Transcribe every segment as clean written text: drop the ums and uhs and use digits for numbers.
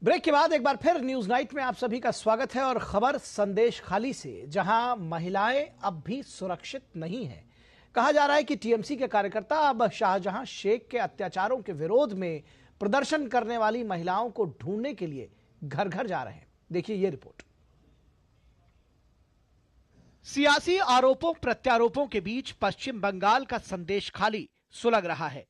Break के बाद एक बार फिर न्यूज नाइट में आप सभी का स्वागत है और खबर संदेश खाली से, जहां महिलाएं अब भी सुरक्षित नहीं हैं। कहा जा रहा है कि टीएमसी के कार्यकर्ता अब शाहजहां शेख के अत्याचारों के विरोध में प्रदर्शन करने वाली महिलाओं को ढूंढने के लिए घर घर जा रहे हैं। देखिए ये रिपोर्ट। सियासी आरोपों प्रत्यारोपों के बीच पश्चिम बंगाल का संदेश खाली सुलग रहा है।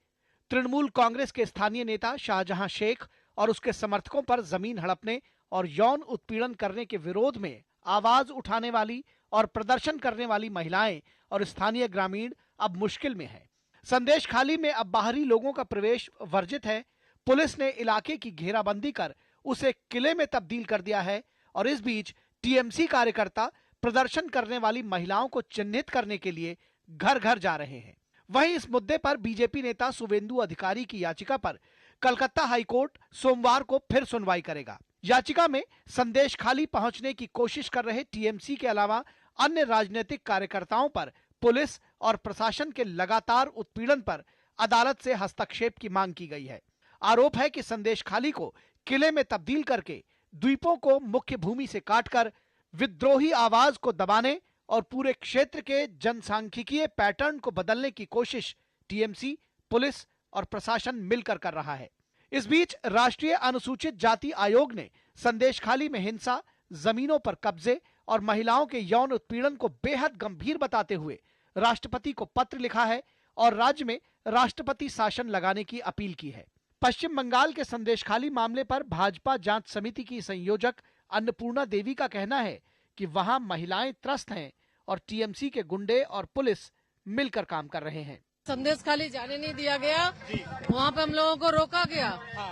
तृणमूल कांग्रेस के स्थानीय नेता शाहजहां शेख और उसके समर्थकों पर जमीन हड़पने और यौन उत्पीड़न करने के विरोध में आवाज उठाने वाली और प्रदर्शन करने वाली महिलाएं और स्थानीय ग्रामीण अब मुश्किल में हैं। संदेश खाली में अब बाहरी लोगों का प्रवेश वर्जित है। पुलिस ने इलाके की घेराबंदी कर उसे किले में तब्दील कर दिया है और इस बीच टीएमसी कार्यकर्ता प्रदर्शन करने वाली महिलाओं को चिन्हित करने के लिए घर घर जा रहे हैं। वहीं इस मुद्दे पर बीजेपी नेता शुवेंदु अधिकारी की याचिका पर कलकत्ता हाईकोर्ट सोमवार को फिर सुनवाई करेगा। याचिका में संदेश खाली पहुंचने की कोशिश कर रहे टीएमसी के अलावा अन्य राजनीतिक कार्यकर्ताओं पर पुलिस और प्रशासन के लगातार उत्पीड़न पर अदालत से हस्तक्षेप की मांग की गई है। आरोप है कि संदेश खाली को किले में तब्दील करके द्वीपों को मुख्य भूमि से काटकर विद्रोही आवाज को दबाने और पूरे क्षेत्र के जनसांख्यिकीय पैटर्न को बदलने की कोशिश टीएमसी, पुलिस और प्रशासन मिलकर कर रहा है। इस बीच राष्ट्रीय अनुसूचित जाति आयोग ने संदेश खाली में हिंसा, जमीनों पर कब्जे और महिलाओं के यौन उत्पीड़न को बेहद गंभीर बताते हुए राष्ट्रपति को पत्र लिखा है और राज्य में राष्ट्रपति शासन लगाने की अपील की है। पश्चिम बंगाल के संदेश खाली मामले पर भाजपा जांच समिति की संयोजक अन्नपूर्णा देवी का कहना है कि वहां महिलाएं त्रस्त हैं और टीएमसी के गुंडे और पुलिस मिलकर काम कर रहे हैं। संदेश खाली जाने नहीं दिया गया, वहाँ पे हम लोगों को रोका गया।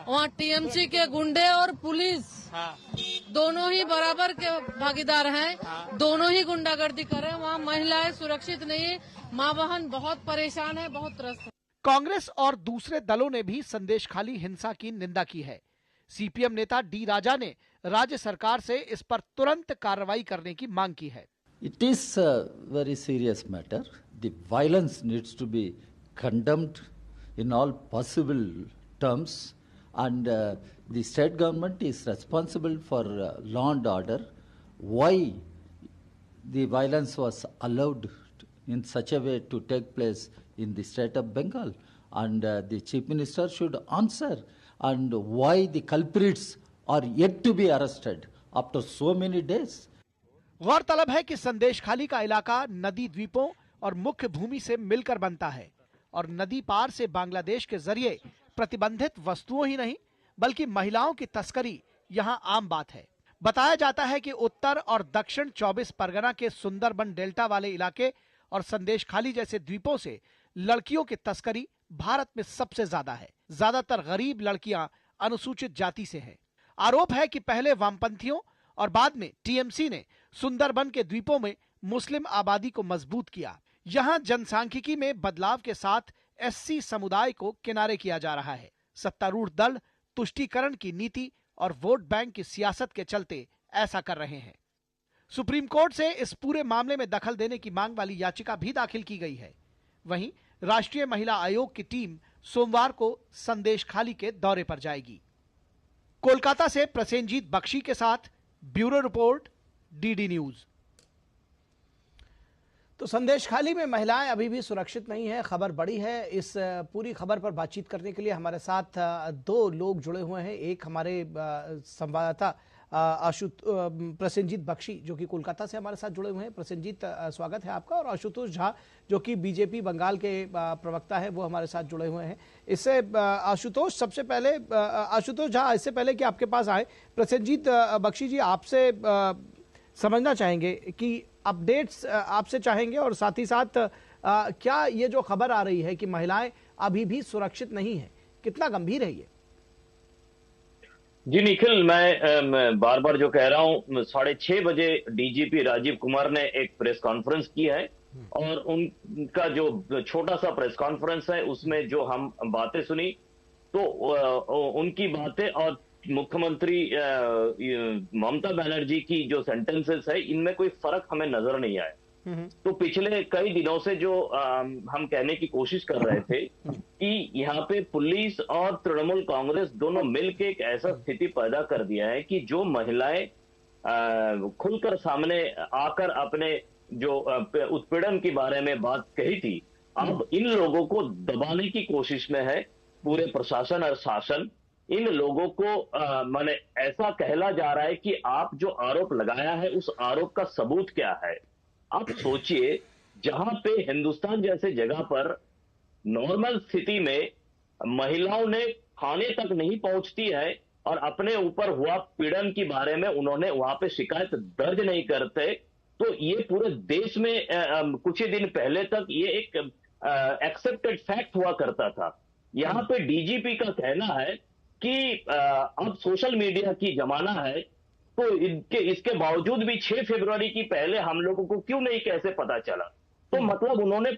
वहाँ टीएमसी के गुंडे और पुलिस दोनों ही बराबर के भागीदार हैं, दोनों ही गुंडागर्दी कर रहे हैं। वहाँ महिलाएं सुरक्षित नहीं है, माँ बहन बहुत परेशान है, बहुत त्रस्त है। कांग्रेस और दूसरे दलों ने भी संदेश खाली हिंसा की निंदा की है। सीपीएम नेता डी राजा ने राज्य सरकार से इस पर तुरंत कार्रवाई करने की मांग की है। It is a very serious matter. The violence needs to be condemned in all possible terms, and the state government is responsible for law and order. Why the violence was allowed in such a way to take place in the state of Bengal, and the chief minister should answer, and why the culprits are yet to be arrested after so many days. गौरतलब है कि संदेश खाली का इलाका नदी द्वीपों और मुख्य भूमि से मिलकर बनता है और नदी पार से बांग्लादेश के जरिए प्रतिबंधित वस्तुओं ही नहीं बल्कि महिलाओं की तस्करी यहां आम बात है। बताया जाता है कि उत्तर और दक्षिण 24 परगना के सुंदरबन डेल्टा वाले इलाके और संदेश खाली जैसे द्वीपों से लड़कियों की तस्करी भारत में सबसे ज्यादा है। ज्यादातर गरीब लड़कियां अनुसूचित जाति से हैं। आरोप है कि पहले वामपंथियों और बाद में टीएमसी ने सुंदरबन के द्वीपों में मुस्लिम आबादी को मजबूत किया। यहां जनसांख्यिकी में बदलाव के साथ एससी समुदाय को किनारे किया जा रहा है। सत्तारूढ़ दल तुष्टीकरण की नीति और वोट बैंक की सियासत के चलते ऐसा कर रहे हैं। सुप्रीम कोर्ट से इस पूरे मामले में दखल देने की मांग वाली याचिका भी दाखिल की गई है। वहीं राष्ट्रीय महिला आयोग की टीम सोमवार को संदेश खाली के दौरे पर जाएगी। कोलकाता से प्रसेनजीत बख्शी के साथ ब्यूरो रिपोर्ट, डीडी न्यूज। तो संदेश खाली में महिलाएं अभी भी सुरक्षित नहीं है, खबर बड़ी है। इस पूरी खबर पर बातचीत करने के लिए हमारे साथ दो लोग जुड़े हुए हैं। एक हमारे संवाददाता प्रसेनजीत बख्शी जो कि कोलकाता से हमारे साथ जुड़े हुए हैं। प्रसेनजीत, स्वागत है आपका। और आशुतोष झा जो कि बीजेपी बंगाल के प्रवक्ता है, वो हमारे साथ जुड़े हुए हैं। इससे आशुतोष, सबसे पहले आशुतोष झा, इससे पहले कि आपके पास आए, प्रसेनजीत बख्शी जी आपसे समझना चाहेंगे कि अपडेट्स आपसे चाहेंगे और साथ ही साथ क्या ये जो खबर आ रही है कि महिलाएं अभी भी सुरक्षित नहीं है, कितना गंभीर है ये? जी निखिल, मैं बार बार जो कह रहा हूं, 6:30 बजे डीजीपी राजीव कुमार ने एक प्रेस कॉन्फ्रेंस की है और उनका जो छोटा सा प्रेस कॉन्फ्रेंस है उसमें जो हम बातें सुनी, तो उनकी बातें और मुख्यमंत्री ममता बनर्जी की जो सेंटेंसेस है, इनमें कोई फर्क हमें नजर नहीं आया। तो पिछले कई दिनों से जो हम कहने की कोशिश कर रहे थे कि यहाँ पे पुलिस और तृणमूल कांग्रेस दोनों मिलकर एक ऐसा स्थिति पैदा कर दिया है कि जो महिलाएं खुलकर सामने आकर अपने जो उत्पीड़न के बारे में बात कही थी, अब इन लोगों को दबाने की कोशिश में है पूरे प्रशासन और शासन। इन लोगों को माने ऐसा कहला जा रहा है कि आप जो आरोप लगाया है उस आरोप का सबूत क्या है। आप सोचिए, जहां पे हिंदुस्तान जैसे जगह पर नॉर्मल स्थिति में महिलाओं ने थाने तक नहीं पहुंचती है और अपने ऊपर हुआ पीड़न के बारे में उन्होंने वहां पे शिकायत दर्ज नहीं करते, तो ये पूरे देश में कुछ ही दिन पहले तक ये एक एक्सेप्टेड फैक्ट हुआ करता था। यहाँ पे डीजीपी का कहना है कि अब सोशल मीडिया की जमाना है, तो इसके बावजूद भी 6 फरवरी की पहले हम लोगों को क्यों नहीं कैसे पता चला। तो मतलब उन्होंने,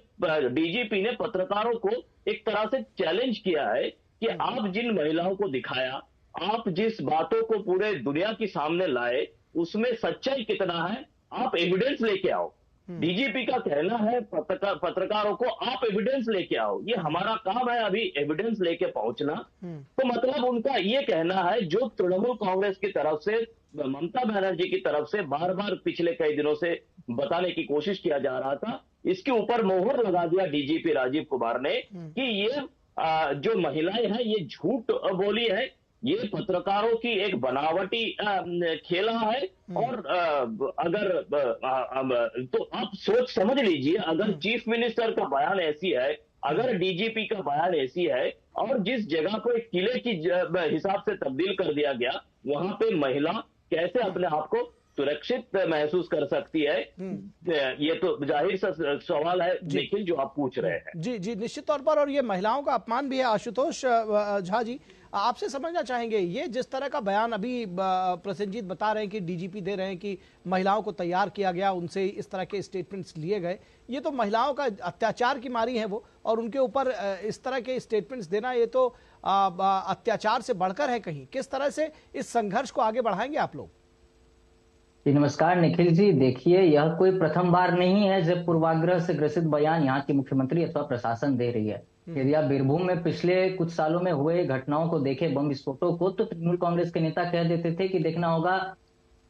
डीजीपी ने पत्रकारों को एक तरह से चैलेंज किया है कि आप जिन महिलाओं को दिखाया, आप जिस बातों को पूरे दुनिया के सामने लाए, उसमें सच्चाई कितना है, आप एविडेंस लेके आओ। डीजीपी का कहना है पत्रकारों को, आप एविडेंस लेके आओ, ये हमारा काम है अभी एविडेंस लेके पहुंचना। तो मतलब उनका ये कहना है, जो तृणमूल कांग्रेस की तरफ से, ममता बनर्जी की तरफ से बार बार पिछले कई दिनों से बताने की कोशिश किया जा रहा था, इसके ऊपर मोहर लगा दिया डीजीपी राजीव कुमार ने कि ये जो महिलाएं हैं ये झूठ बोली है, ये पत्रकारों की एक बनावटी खेला है। और अगर तो आप सोच समझ लीजिए, अगर चीफ मिनिस्टर का बयान ऐसी है, अगर डीजीपी का बयान ऐसी है, और जिस जगह को एक किले की हिसाब से तब्दील कर दिया गया, वहां पे महिला कैसे अपने आप को सुरक्षित महसूस कर सकती है, ये तो जाहिर सा सवाल है निखिल जो आप पूछ रहे हैं। जी जी, निश्चित तौर पर, और ये महिलाओं का अपमान भी है। आशुतोष झा जी, आपसे समझना चाहेंगे, ये जिस तरह का बयान अभी प्रसेनजीत बता रहे हैं कि डीजीपी दे रहे हैं कि महिलाओं को तैयार किया गया, उनसे इस तरह के स्टेटमेंट्स लिए गए, ये तो महिलाओं का अत्याचार की मारी है वो, और उनके ऊपर इस तरह के स्टेटमेंट्स देना ये तो अत्याचार से बढ़कर है कहीं। किस तरह से इस संघर्ष को आगे बढ़ाएंगे आप लोग? नमस्कार निखिल जी, देखिए यह कोई प्रथम बार नहीं है जब पूर्वाग्रह से ग्रसित बयान यहाँ की मुख्यमंत्री अथवा प्रशासन दे रही है। यदि आप बीरभूम में पिछले कुछ सालों में हुए घटनाओं को देखे, बम विस्फोटों को, तो तृणमूल कांग्रेस के नेता कह देते थे कि देखना होगा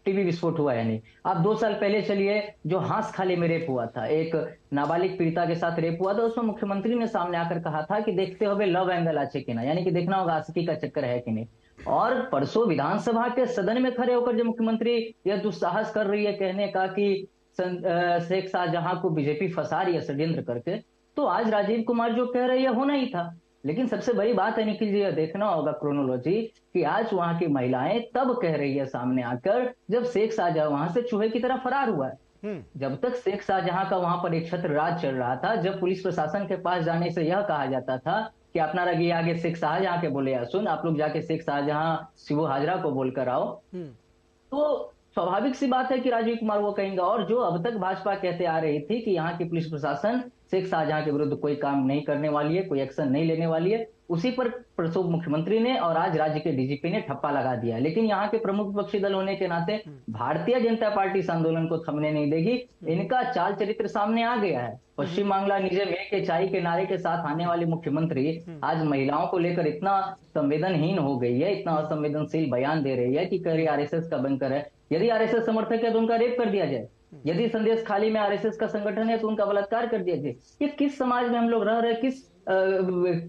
टीबी विस्फोट हुआ है नहीं। आप 2 साल पहले चलिए, जो हांस खाली में रेप हुआ था, एक नाबालिग पीड़िता के साथ रेप हुआ था, उसमें मुख्यमंत्री ने सामने आकर कहा था कि देखते हुए लव एंगल अच्छे कि ना, यानी कि देखना होगा आशिकी का चक्कर है कि नहीं। और परसों विधानसभा के सदन में खड़े होकर जो मुख्यमंत्री यह दुस्साहस कर रही है कहने का कि शेख शाहजहां को बीजेपी फंसा रही है षड्यंत्र करके, तो आज राजीव कुमार जो कह रही है होना ही था। लेकिन सबसे बड़ी बात है निखिल जी, देखना होगा क्रोनोलॉजी कि आज वहां की महिलाएं तब कह रही है सामने आकर जब शेख शाहजहां वहां से चूहे की तरह फरार हुआ है। जब तक शेख शाहजहां का वहां पर एक छत्र राज चल रहा था, जब पुलिस प्रशासन के पास जाने से यह कहा जाता था कि अपना रगी आगे शेख शाहजहां के बोले या सुन, आप लोग जाके शेख शाहजहां शिबू हाजरा को बोलकर आओ, तो स्वाभाविक सी बात है कि राजीव कुमार वो कहेंगे। और जो अब तक भाजपा कहते आ रही थी कि यहाँ की पुलिस प्रशासन शेख शाहजहां के विरुद्ध कोई काम नहीं करने वाली है, कोई एक्शन नहीं लेने वाली है, उसी पर परसों मुख्यमंत्री ने और आज राज्य के डीजीपी ने ठप्पा लगा दिया है। लेकिन यहाँ के प्रमुख विपक्षी दल होने के नाते भारतीय जनता पार्टी इस आंदोलन को थमने नहीं देगी। इनका चाल चरित्र सामने आ गया है। पश्चिम बांग्ला निजे में के चाय के नारे के साथ आने वाली मुख्यमंत्री आज महिलाओं को लेकर इतना संवेदनहीन हो गई है, इतना असंवेदनशील बयान दे रही है कि कहीं आरएसएस का बंकर है। यदि आरएसएस समर्थक है तो उनका रेप कर दिया जाए, यदि संदेश खाली में आरएसएस का संगठन है तो उनका बलात्कार कर दिया जाए। ये किस समाज में हम लोग रह रहे हैं,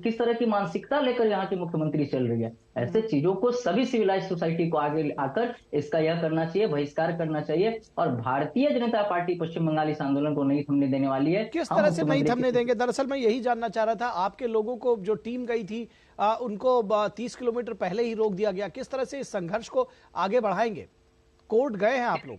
किस तरह की मानसिकता लेकर यहाँ की मुख्यमंत्री चल रही है। ऐसे चीजों को सभी सिविलाइज सोसाइटी को आगे आकर इसका यह करना चाहिए, बहिष्कार करना चाहिए। और भारतीय जनता पार्टी पश्चिम बंगाल इस आंदोलन को नहीं थमने देने वाली है। किस तरह से नहीं थमने देंगे? दरअसल मैं यही जानना चाह रहा था, आपके लोगों को जो टीम गई थी उनको 30 किलोमीटर पहले ही रोक दिया गया, किस तरह से इस संघर्ष को आगे बढ़ाएंगे? कोर्ट गए हैं आप लोग?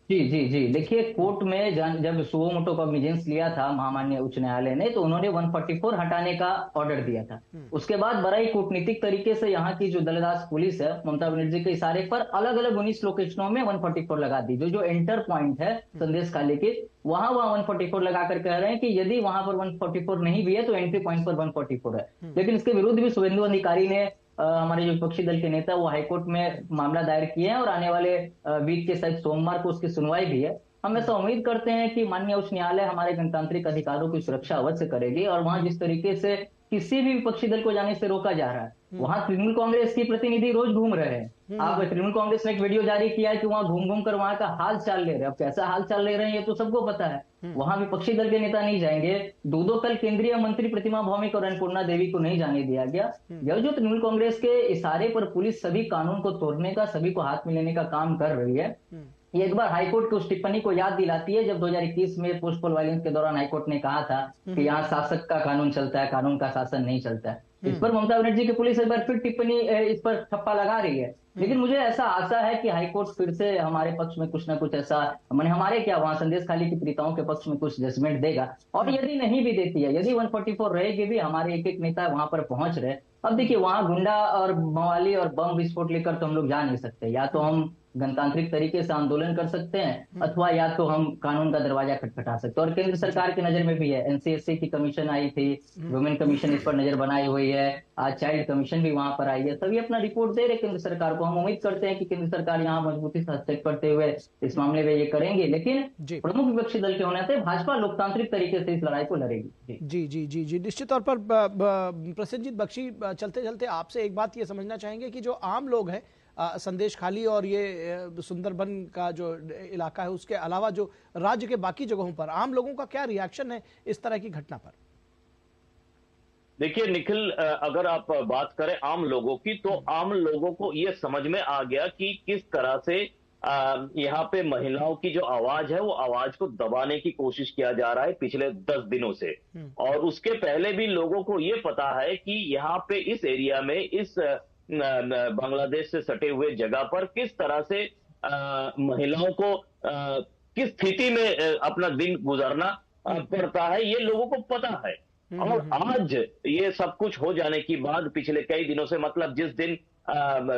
जी जी जी, देखिए कोर्ट में जब सुओ मोटो कॉग्निजेंस लिया था महामान्य उच्च न्यायालय ने, तो उन्होंने 144 हटाने का ऑर्डर दिया था। उसके बाद बड़ा ही कूटनीतिक तरीके से यहाँ की जो दलदास पुलिस है, ममता बनर्जी के इशारे पर अलग अलग 19 लोकेशनों में 144 लगा दी। जो एंटर पॉइंट है संदेश खाली के, वहां 144 लगाकर कह रहे हैं कि यदि वहां पर 144 नहीं भी है तो एंट्री पॉइंट पर 144 है। लेकिन इसके विरुद्ध भी शुभेंदु अधिकारी ने, हमारे जो विपक्षी दल के नेता, वो हाईकोर्ट में मामला दायर किए हैं और आने वाले वीक के शायद सोमवार को उसकी सुनवाई भी है। हम ऐसा उम्मीद करते हैं कि माननीय उच्च न्यायालय हमारे गणतांत्रिक अधिकारों की सुरक्षा अवश्य करेगी और वहां जिस तरीके से किसी भी विपक्षी दल को जाने से रोका जा रहा है। वहां तृणमूल कांग्रेस की प्रतिनिधि रोज घूम रहे हैं। आप तृणमूल कांग्रेस ने एक वीडियो जारी किया है कि वहां घूम घूम कर वहां का हाल चाल ले रहे हैं। अब कैसा हाल चाल ले रहे हैं ये तो सबको पता है। वहां विपक्षी दल के नेता नहीं जाएंगे। दो कल केंद्रीय मंत्री प्रतिमा भौमिक और अन्नपूर्णा देवी को नहीं जाने दिया गया। यह जो तृणमूल कांग्रेस के इशारे पर पुलिस सभी कानून को तोड़ने का, सभी को हाथ में लेने का काम कर रही है, ये एक बार हाईकोर्ट की उस टिप्पणी को याद दिलाती है जब 2021 में पोस्ट पोल वायलेंस के दौरान हाईकोर्ट ने कहा था कि यहाँ शासक का कानून चलता है, कानून का शासन नहीं चलता है। इस पर ममता बनर्जी की पुलिस एक बार फिर टिप्पणी, इस पर ठप्पा लगा रही है। लेकिन मुझे ऐसा आशा है कि हाईकोर्ट फिर से हमारे पक्ष में कुछ ना कुछ ऐसा, माने हमारे क्या, वहां संदेश खाली की पीड़िताओं के पक्ष में कुछ जजमेंट देगा। और यदि नहीं भी देती है, यदि 144 रहेगी भी, हमारे एक एक नेता वहां पर पहुंच रहे। अब देखिए, वहां गुंडा और मवाली और बम विस्फोट लेकर तो हम लोग जा नहीं सकते। या तो हम गणतांत्रिक तरीके से आंदोलन कर सकते हैं, अथवा या तो हम कानून का दरवाजा खटखटा सकते हैं। और केंद्र सरकार की नजर में भी है, एनसीएससी की कमीशन आई थी, वुमेन कमीशन इस पर नजर बनाई हुई है, आज चाइल्ड कमीशन भी वहां पर आई है। सभी अपना रिपोर्ट दे रहे केंद्र सरकार को। हम उम्मीद करते हैं कि केंद्र सरकार यहाँ मजबूती से हस्तक्षेप करते हुए इस मामले में ये करेंगे। लेकिन प्रमुख विपक्षी दल के होने से भाजपा लोकतांत्रिक तरीके से इस लड़ाई को लड़ेगी। जी जी जी जी निश्चित तौर पर प्रसेनजीत बख्शी, चलते चलते आपसे एक बात ये समझना चाहेंगे कि जो आम लोग हैं, संदेश खाली और ये सुंदरबन का जो इलाका है, उसके अलावा जो राज्य के बाकी जगहों पर आम लोगों का क्या रिएक्शन है इस तरह की घटना पर? देखिए निखिल, अगर आप बात करें आम लोगों की, तो आम लोगों को ये समझ में आ गया कि किस तरह से यहाँ पे महिलाओं की जो आवाज है वो आवाज को दबाने की कोशिश किया जा रहा है पिछले 10 दिनों से। और उसके पहले भी लोगों को ये पता है कि यहाँ पे इस एरिया में, इस बांग्लादेश से सटे हुए जगह पर किस तरह से महिलाओं को किस स्थिति में अपना दिन गुजारना पड़ता है, ये लोगों को पता है। और आज ये सब कुछ हो जाने के बाद, पिछले कई दिनों से, मतलब जिस दिन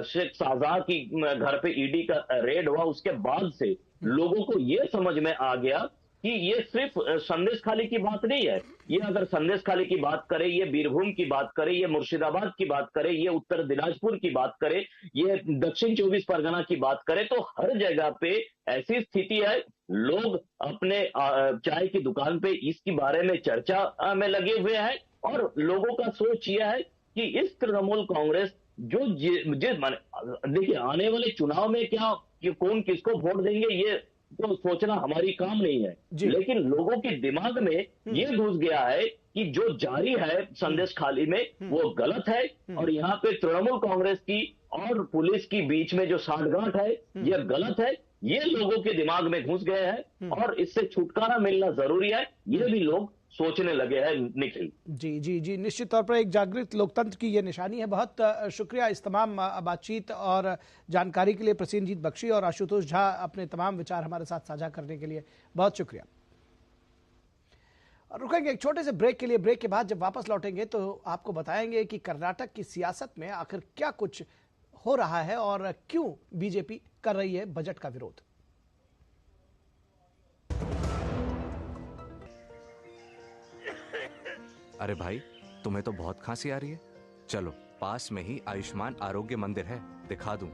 शेख शाहजहां की घर पे ईडी का रेड हुआ, उसके बाद से लोगों को ये समझ में आ गया कि ये सिर्फ संदेश खाली की बात नहीं है। ये अगर संदेश खाली की बात करें, ये बीरभूम की बात करें, ये मुर्शिदाबाद की बात करें, ये उत्तर दिनाजपुर की बात करें, ये दक्षिण 24 परगना की बात करें, तो हर जगह पे ऐसी स्थिति है। लोग अपने चाय की दुकान पे इसके बारे में चर्चा में लगे हुए हैं। और लोगों का सोच यह है कि इस तृणमूल कांग्रेस जो देखिए, आने वाले चुनाव में क्या कि कौन किसको वोट देंगे ये तो सोचना हमारी काम नहीं है, लेकिन लोगों के दिमाग में ये घुस गया है कि जो जारी है संदेश खाली में वो गलत है। और यहाँ पे तृणमूल कांग्रेस की और पुलिस की बीच में जो साठगांठ है ये गलत है। ये लोगों के दिमाग में घुस गए हैं और इससे छुटकारा मिलना जरूरी है, ये भी लोग सोचने लगे हैं निखिल। जी जी जी निश्चित तौर पर एक जागृत लोकतंत्र की ये निशानी है। बहुत शुक्रिया इस तमाम बातचीत और जानकारी के लिए प्रसेनजीत बख्शी और आशुतोष झा, अपने तमाम विचार हमारे साथ साझा करने के लिए बहुत शुक्रिया। और रुकेंगे एक छोटे से ब्रेक के लिए। ब्रेक के बाद जब वापस लौटेंगे तो आपको बताएंगे कि कर्नाटक की सियासत में आखिर क्या कुछ हो रहा है और क्यों बीजेपी कर रही है बजट का विरोध। अरे भाई, तुम्हें तो बहुत खांसी आ रही है। चलो, पास में ही आयुष्मान आरोग्य मंदिर है, दिखा दूं।